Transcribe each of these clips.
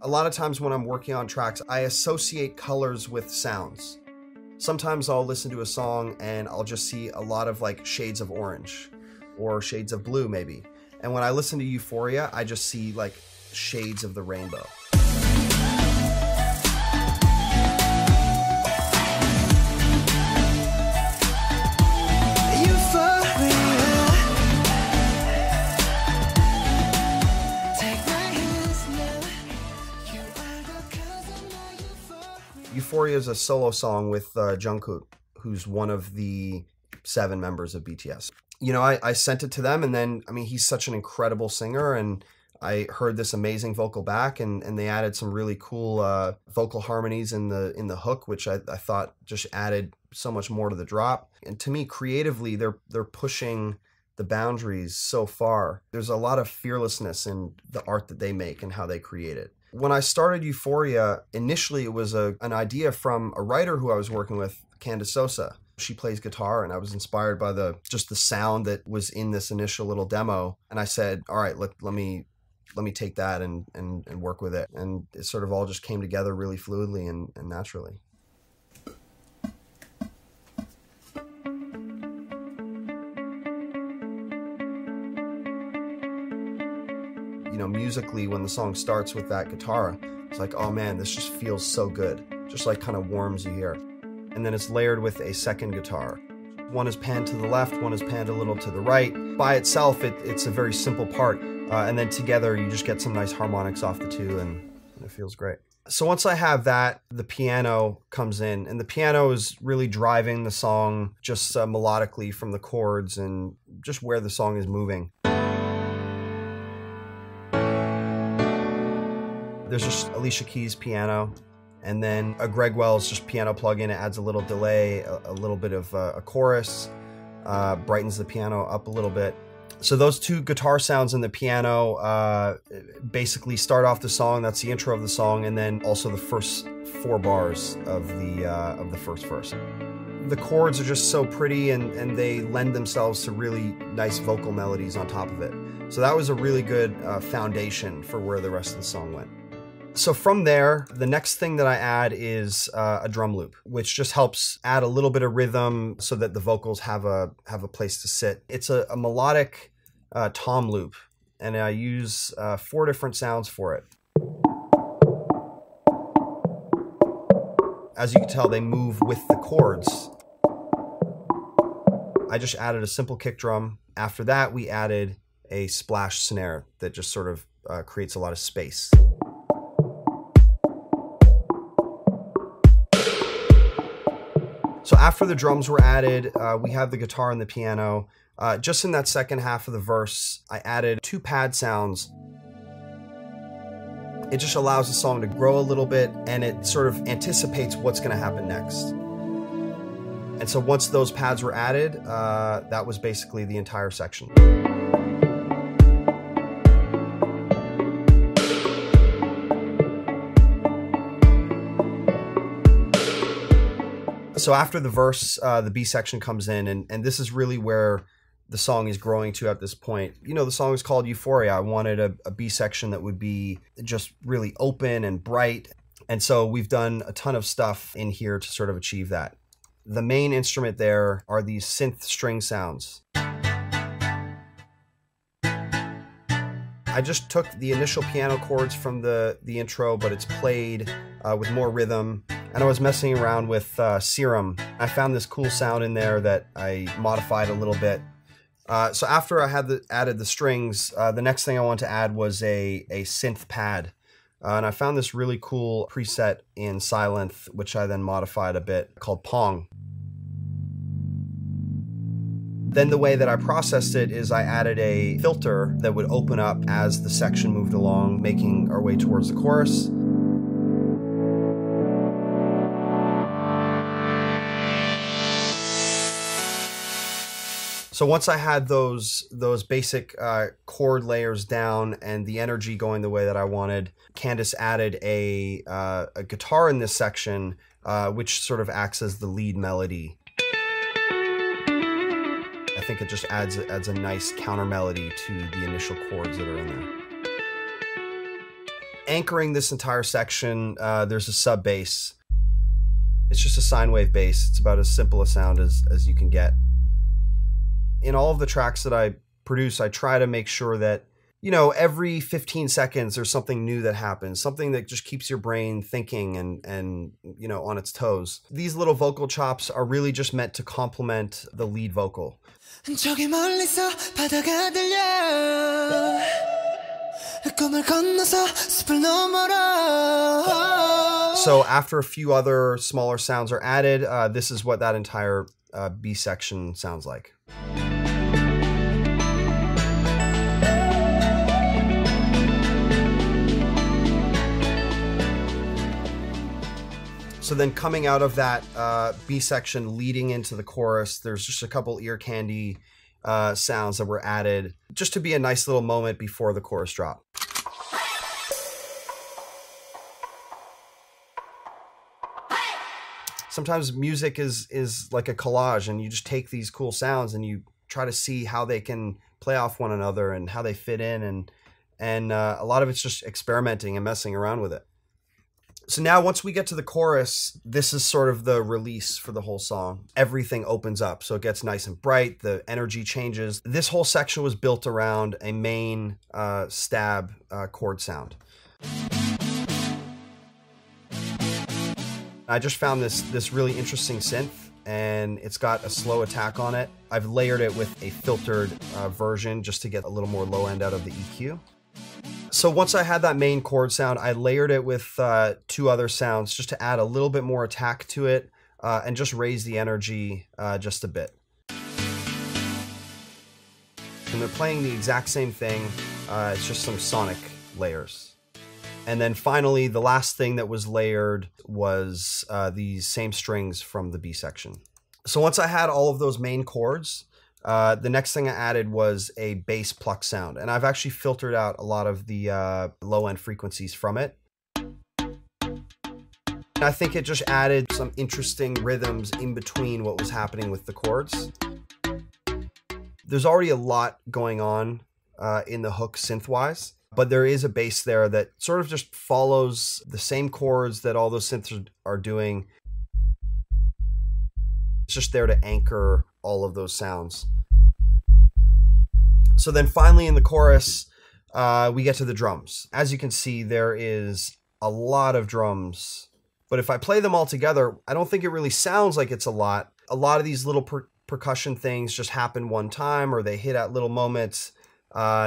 A lot of times when I'm working on tracks, I associate colors with sounds. Sometimes I'll listen to a song and I'll just see a lot of like shades of orange or shades of blue maybe. And when I listen to Euphoria, I just see like shades of the rainbow. Euphoria is a solo song with Jungkook, who's one of the 7 members of BTS. You know, I sent it to them, and then, I mean, he's such an incredible singer, and I heard this amazing vocal back, and they added some really cool vocal harmonies in the hook, which I thought just added so much more to the drop. And to me, creatively, they're pushing the boundaries so far. There's a lot of fearlessness in the art that they make and how they create it. When I started Euphoria, initially it was an idea from a writer who I was working with, Candace Sosa. She plays guitar, and I was inspired by just the sound that was in this initial little demo. And I said, all right, let me take that and work with it. And it sort of all just came together really fluidly and naturally. You know, musically, when the song starts with that guitar, it's like, oh man, this just feels so good. Just like kind of warms you here. And then it's layered with a second guitar. One is panned to the left, one is panned a little to the right. By itself, it's a very simple part. And then together, you just get some nice harmonics off the two, and it feels great. So once I have that, the piano comes in, and the piano is really driving the song just melodically from the chords and just where the song is moving. There's just Alicia Keys' piano, and then a Greg Wells just piano plug-in. It adds a little delay, a little bit of a chorus, brightens the piano up a little bit. So those 2 guitar sounds in the piano basically start off the song. That's the intro of the song, and then also the first 4 bars of the first verse. The chords are just so pretty, and they lend themselves to really nice vocal melodies on top of it. So that was a really good foundation for where the rest of the song went. So from there, the next thing that I add is a drum loop, which just helps add a little bit of rhythm so that the vocals have a place to sit. It's a melodic tom loop, and I use 4 different sounds for it. As you can tell, they move with the chords. I just added a simple kick drum. After that, we added a splash snare that just sort of creates a lot of space. So after the drums were added, we have the guitar and the piano. Just in that second half of the verse, I added 2 pad sounds. It just allows the song to grow a little bit, and it sort of anticipates what's going to happen next. And so once those pads were added, that was basically the entire section. So after the verse, the B section comes in, and this is really where the song is growing to at this point. You know, the song is called Euphoria. I wanted a B section that would be just really open and bright. And so we've done a ton of stuff in here to sort of achieve that. The main instrument there are these synth string sounds. I just took the initial piano chords from the intro, but it's played with more rhythm. And I was messing around with Serum. I found this cool sound in there that I modified a little bit. So after I had added the strings, the next thing I wanted to add was a synth pad. And I found this really cool preset in Sylenth, which I then modified a bit, called Pong. Then the way that I processed it is I added a filter that would open up as the section moved along, making our way towards the chorus. So once I had those basic chord layers down and the energy going the way that I wanted, Candace added a guitar in this section, which sort of acts as the lead melody. I think it just adds a nice counter melody to the initial chords that are in there. Anchoring this entire section, there's a sub bass. It's just a sine wave bass. It's about as simple a sound as you can get. In all of the tracks that I produce, I try to make sure that, you know, every 15 seconds there's something new that happens, something that just keeps your brain thinking and you know, on its toes. These little vocal chops are really just meant to complement the lead vocal. So after a few other smaller sounds are added, this is what that entire B section sounds like. So then coming out of that B section leading into the chorus, there's just a couple ear candy sounds that were added just to be a nice little moment before the chorus drop. Sometimes music is like a collage, and you just take these cool sounds and you try to see how they can play off one another and how they fit in, and a lot of it's just experimenting and messing around with it. So now once we get to the chorus, this is sort of the release for the whole song. Everything opens up, so it gets nice and bright, the energy changes. This whole section was built around a main stab chord sound. I just found this really interesting synth, and it's got a slow attack on it. I've layered it with a filtered version just to get a little more low end out of the EQ. So once I had that main chord sound, I layered it with two other sounds just to add a little bit more attack to it and just raise the energy just a bit. And they're playing the exact same thing, it's just some sonic layers. And then finally, the last thing that was layered was these same strings from the B section. So once I had all of those main chords, the next thing I added was a bass pluck sound. And I've actually filtered out a lot of the low-end frequencies from it. I think it just added some interesting rhythms in between what was happening with the chords. There's already a lot going on in the hook synth-wise, but there is a bass there that sort of just follows the same chords that all those synths are doing. It's just there to anchor all of those sounds. So then finally in the chorus, we get to the drums. As you can see, there is a lot of drums, but if I play them all together, I don't think it really sounds like it's a lot. A lot of these little percussion things just happen one time, or they hit at little moments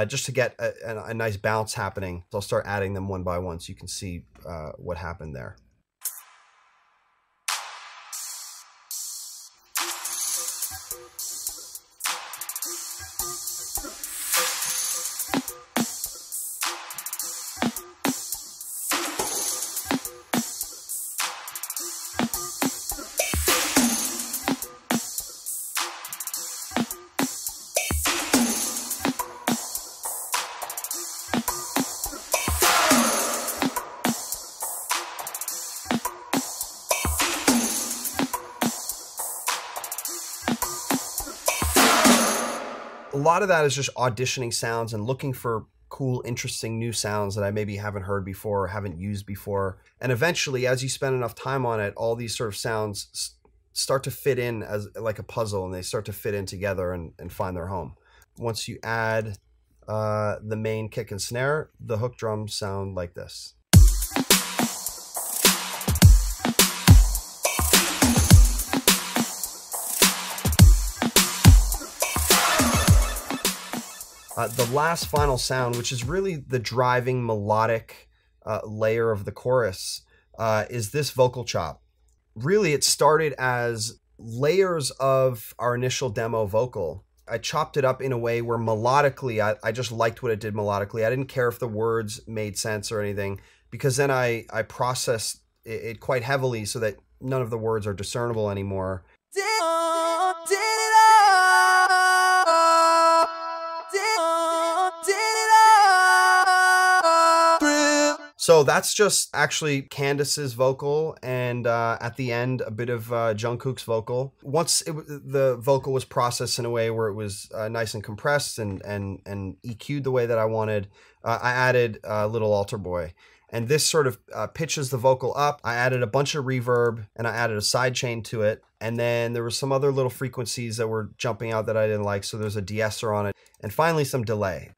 just to get a nice bounce happening. So I'll start adding them one by one so you can see what happened there. A lot of that is just auditioning sounds and looking for cool, interesting new sounds that I maybe haven't heard before or haven't used before. And eventually, as you spend enough time on it, all these sort of sounds start to fit in as like a puzzle, and they start to fit in together and find their home. Once you add the main kick and snare, the hook drums sound like this. The last final sound, which is really the driving melodic layer of the chorus, is this vocal chop. Really, it started as layers of our initial demo vocal. I chopped it up in a way where melodically, I just liked what it did melodically. I didn't care if the words made sense or anything, because then I processed it quite heavily so that none of the words are discernible anymore. So that's just actually Candace's vocal, and at the end, a bit of Jungkook's vocal. Once the vocal was processed in a way where it was nice and compressed and EQ'd the way that I wanted, I added Little Altar Boy. And this sort of pitches the vocal up. I added a bunch of reverb, and I added a sidechain to it. And then there were some other little frequencies that were jumping out that I didn't like, so there's a de-esser on it. And finally, some delay.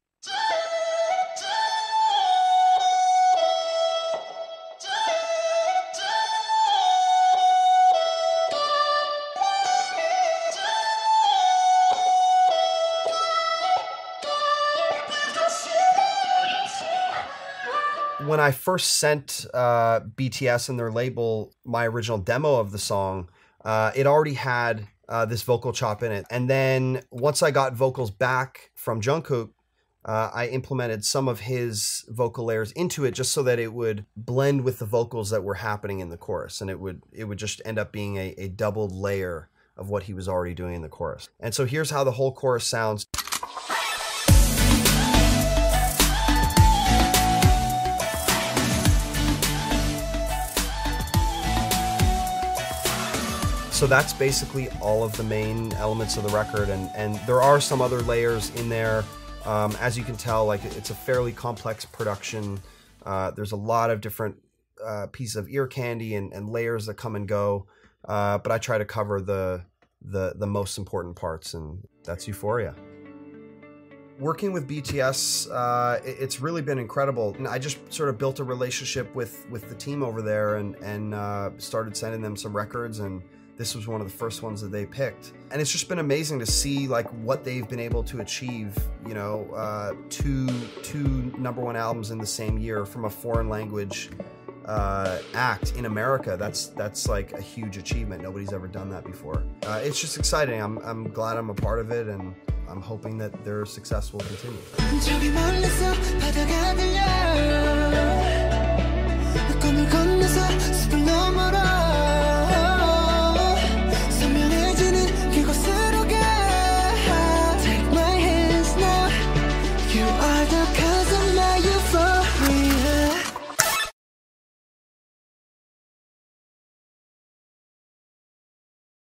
When I first sent BTS and their label my original demo of the song, it already had this vocal chop in it. And then once I got vocals back from Jungkook, I implemented some of his vocal layers into it just so that it would blend with the vocals that were happening in the chorus. And it would just end up being a doubled layer of what he was already doing in the chorus. And so here's how the whole chorus sounds. So that's basically all of the main elements of the record, and there are some other layers in there. As you can tell, like, it's a fairly complex production. There's a lot of different pieces of ear candy and layers that come and go, but I try to cover the most important parts, and that's Euphoria. Working with BTS, it's really been incredible. And I just sort of built a relationship with the team over there and started sending them some records, and this was one of the first ones that they picked. And it's just been amazing to see like what they've been able to achieve, you know, two #1 albums in the same year from a foreign language act in America. That's like a huge achievement. Nobody's ever done that before. It's just exciting. I'm glad I'm a part of it, and I'm hoping that their success will continue.